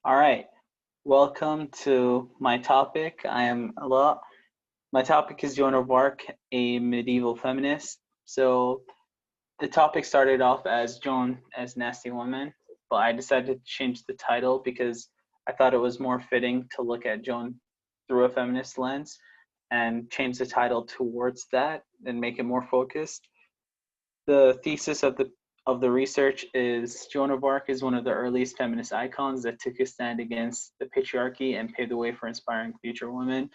All right. Welcome to my topic. I am Allah. My topic is Joan of Arc, a medieval feminist. So the topic started off as Joan as Nasty Woman, but I decided to change the title because I thought it was more fitting to look at Joan through a feminist lens and change the title towards that and make it more focused. The thesis of the research is Joan of Arc is one of the earliest feminist icons that took a stand against the patriarchy and paved the way for inspiring future women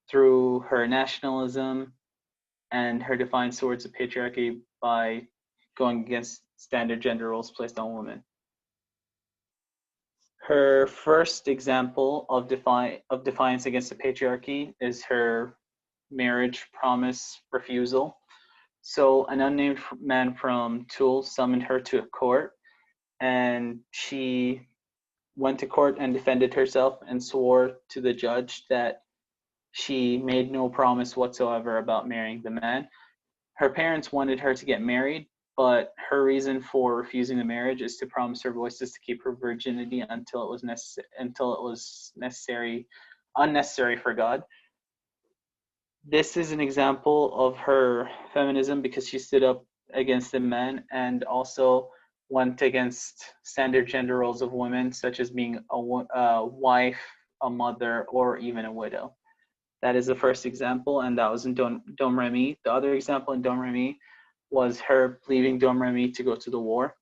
through her nationalism and her defiance towards the patriarchy by going against standard gender roles placed on women. Her first example of defiance against the patriarchy is her marriage promise refusal. So an unnamed man from Toul summoned her to a court, and she went to court and defended herself and swore to the judge that she made no promise whatsoever about marrying the man. Her parents wanted her to get married, but her reason for refusing the marriage is to promise her voices to keep her virginity until it was unnecessary for God. This is an example of her feminism because she stood up against the men and also went against standard gender roles of women, such as being a wife, a mother, or even a widow. That is the first example, and that was in Domremy. The other example in Domremy was her leaving Domremy to go to the war.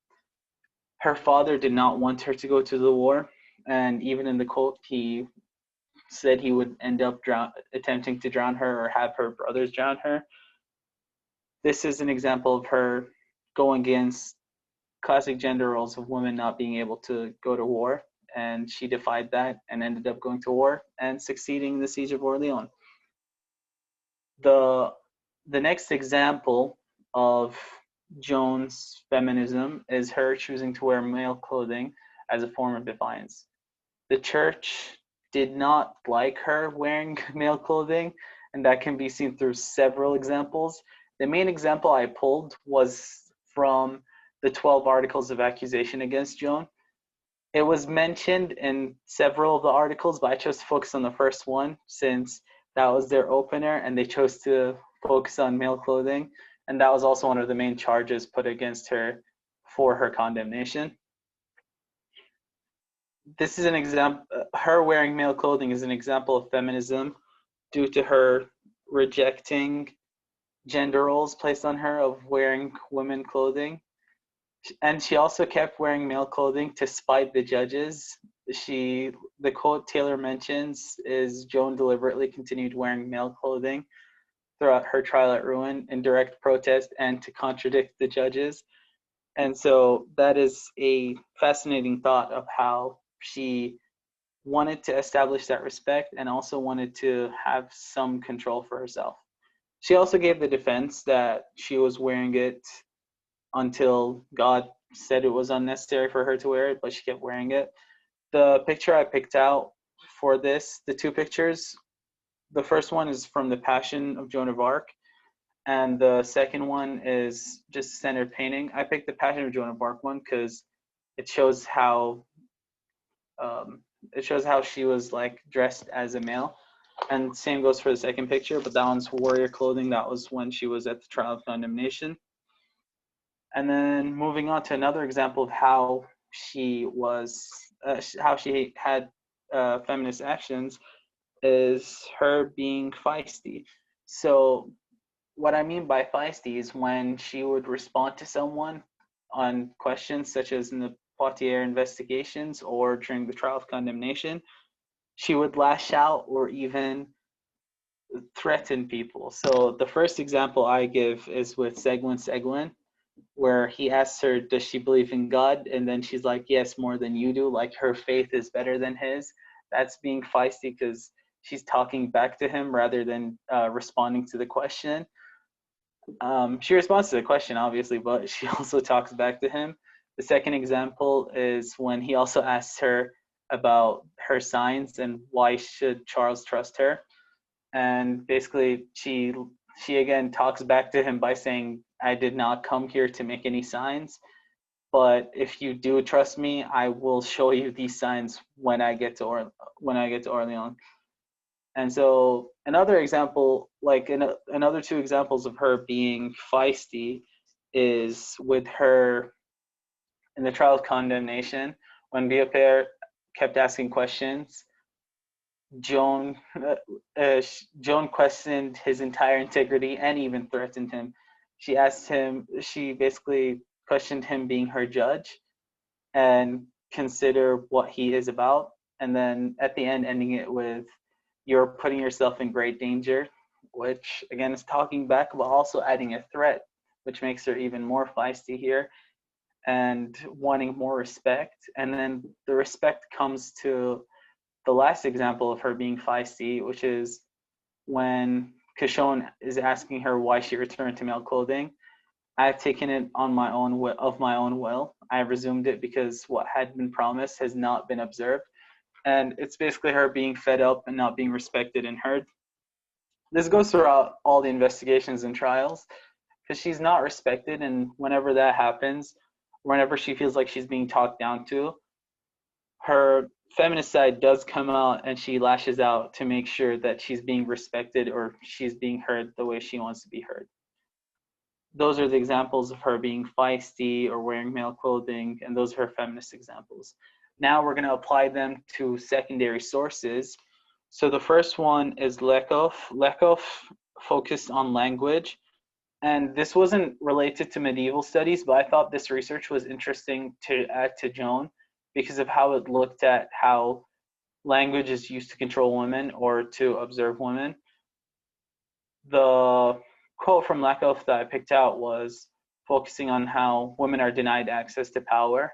Her father did not want her to go to the war, and even in the quote, he said he would end up attempting to drown her or have her brothers drown her. This is an example of her going against classic gender roles of women not being able to go to war, and she defied that and ended up going to war and succeeding in the siege of Orleans. The next example of Joan's feminism is her choosing to wear male clothing as a form of defiance. The church did not like her wearing male clothing, and that can be seen through several examples. The main example I pulled was from the 12 articles of accusation against Joan. It was mentioned in several of the articles, but I chose to focus on the first one since that was their opener and they chose to focus on male clothing. And that was also one of the main charges put against her for her condemnation. This is an example, her wearing male clothing is an example of feminism due to her rejecting gender roles placed on her of wearing women clothing. And she also kept wearing male clothing to spite the judges. The quote Taylor mentions is Joan deliberately continued wearing male clothing throughout her trial at Rouen in direct protest and to contradict the judges. And so that is a fascinating thought of how she wanted to establish that respect and also wanted to have some control for herself. She also gave the defense that she was wearing it until God said it was unnecessary for her to wear it, but she kept wearing it. The picture I picked out for this, the two pictures, the first one is from the Passion of Joan of Arc, and the second one is just a standard painting. I picked the Passion of Joan of Arc one because it shows how she was like dressed as a male, and same goes for the second picture. But that one's warrior clothing. That was when she was at the trial of condemnation. And then moving on to another example of how she had feminist actions is her being feisty. So what I mean by feisty is when she would respond to someone on questions such as in the Poitiers investigations or during the trial of condemnation, she would lash out or even threaten people. So the first example I give is with Seguin, where he asks her, does she believe in God? And then she's like, yes, more than you do. Like her faith is better than his. That's being feisty because she's talking back to him rather than responding to the question. She responds to the question, obviously, but she also talks back to him. The second example is when he also asks her about her signs and why should Charles trust her. And basically, she again talks back to him by saying, I did not come here to make any signs. but if you do trust me, I will show you these signs when I get to Orleans. And so another example, like another two examples of her being feisty, is with her in the trial of condemnation when Beaupère kept asking questions. Joan Joan questioned his entire integrity and even threatened him. She basically questioned him being her judge and consider what he is about. And then at the end, ending it with, "You're putting yourself in great danger," which again is talking back, but also adding a threat, which makes her even more feisty here and wanting more respect. And then the respect comes to the last example of her being feisty, which is when Kishon is asking her why she returned to male clothing. "I've taken it on my own of my own will. I have resumed it because what had been promised has not been observed." And it's basically her being fed up and not being respected and heard. This goes throughout all the investigations and trials because she's not respected, and whenever that happens, whenever she feels like she's being talked down to, her feminist side does come out and she lashes out to make sure that she's being respected or she's being heard the way she wants to be heard. Those are the examples of her being feisty or wearing male clothing, and those are her feminist examples. Now we're going to apply them to secondary sources. So the first one is Lekov. Lekov focused on language, and this wasn't related to medieval studies, but I thought this research was interesting to add to Joan because of how it looked at how language is used to control women or to observe women. The quote from Lakoff that I picked out was focusing on how women are denied access to power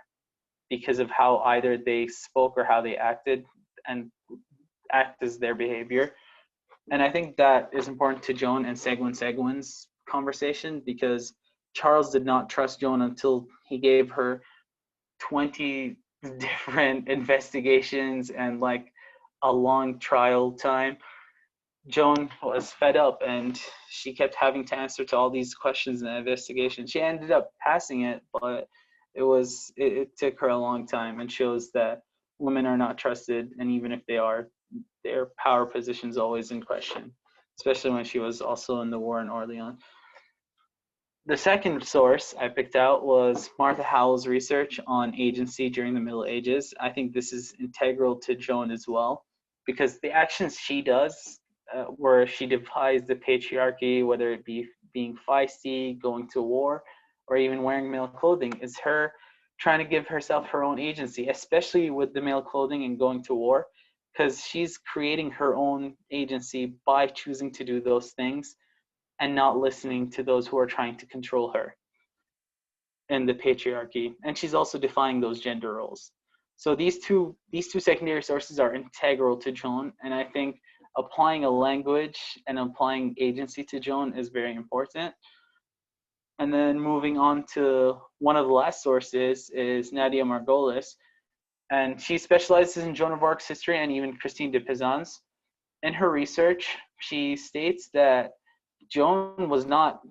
because of how either they spoke or how they acted and act as their behavior. And I think that is important to Joan and Seguin's conversation because Charles did not trust Joan until he gave her 20 different investigations and like a long trial time. Joan was fed up and she kept having to answer to all these questions in the investigation. She ended up passing it, but it took her a long time and shows that women are not trusted, and even if they are, their power position is always in question, especially when she was also in the war in Orleans. The second source I picked out was Martha Howell's research on agency during the Middle Ages. I think this is integral to Joan as well, because the actions she does, where she defies the patriarchy, whether it be being feisty, going to war, or even wearing male clothing, is her trying to give herself her own agency, especially with the male clothing and going to war, because she's creating her own agency by choosing to do those things and not listening to those who are trying to control her in the patriarchy. And she's also defying those gender roles. So these two secondary sources are integral to Joan, and I think applying a language and applying agency to Joan is very important. And then moving on to one of the last sources is Nadia Margolis, and she specializes in Joan of Arc's history and even Christine de Pizan's. In her research, she states that Joan was not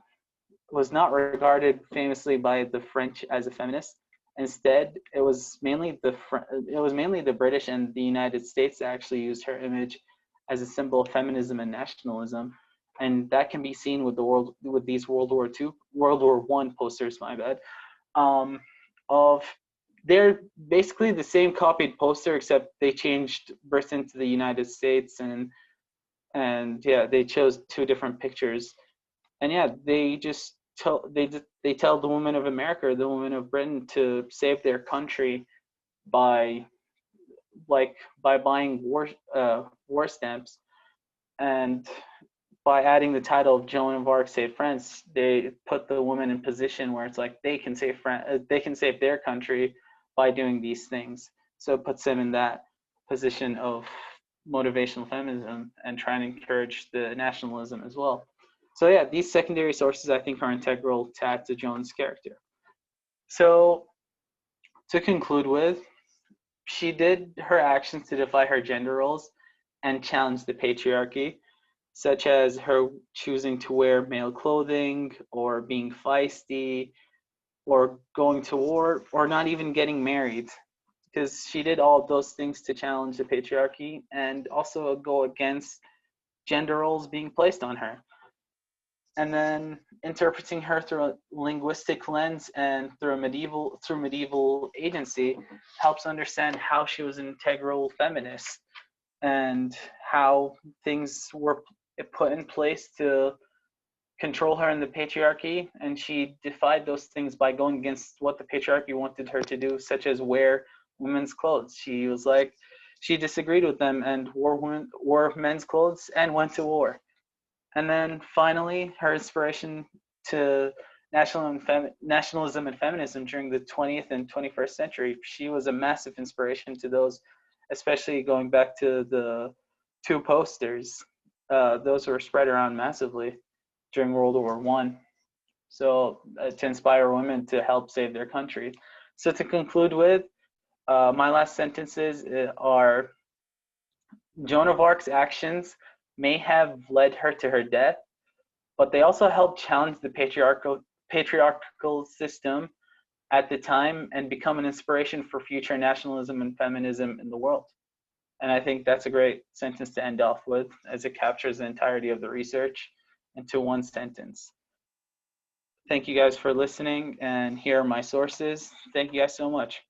regarded famously by the French as a feminist. Instead, it was mainly the British and the United States that actually used her image as a symbol of feminism and nationalism, and that can be seen with these World War I posters. They're basically the same copied poster, except they changed Britain to the United States, and yeah, they chose two different pictures, and yeah, they tell the women of America, or the women of Britain, to save their country by buying war stamps, and by adding the title of Joan of Arc Save France, they put the women in position where it's like they can save their country by doing these things. So it puts them in that position of motivational feminism and trying to encourage the nationalism as well. So yeah, these secondary sources I think are integral to add to Joan's character. So to conclude with, she did her actions to defy her gender roles and challenge the patriarchy, such as her choosing to wear male clothing or being feisty or going to war, or not even getting married, because she did all of those things to challenge the patriarchy and also go against gender roles being placed on her. And then interpreting her through a linguistic lens and through medieval agency helps understand how she was an integral feminist and how things were put in place to control her in the patriarchy, and she defied those things by going against what the patriarchy wanted her to do, such as wear women's clothes. She was like, she disagreed with them and wore men's clothes and went to war. And then finally, her inspiration to nationalism and feminism during the 20th and 21st century. She was a massive inspiration to those, especially going back to the two posters. Those were spread around massively during World War One. So to inspire women to help save their country. So to conclude with, my last sentences are: Joan of Arc's actions may have led her to her death, but they also helped challenge the patriarchal system at the time and become an inspiration for future nationalism and feminism in the world. And I think that's a great sentence to end off with, as it captures the entirety of the research into one sentence. Thank you guys for listening, and here are my sources. Thank you guys so much.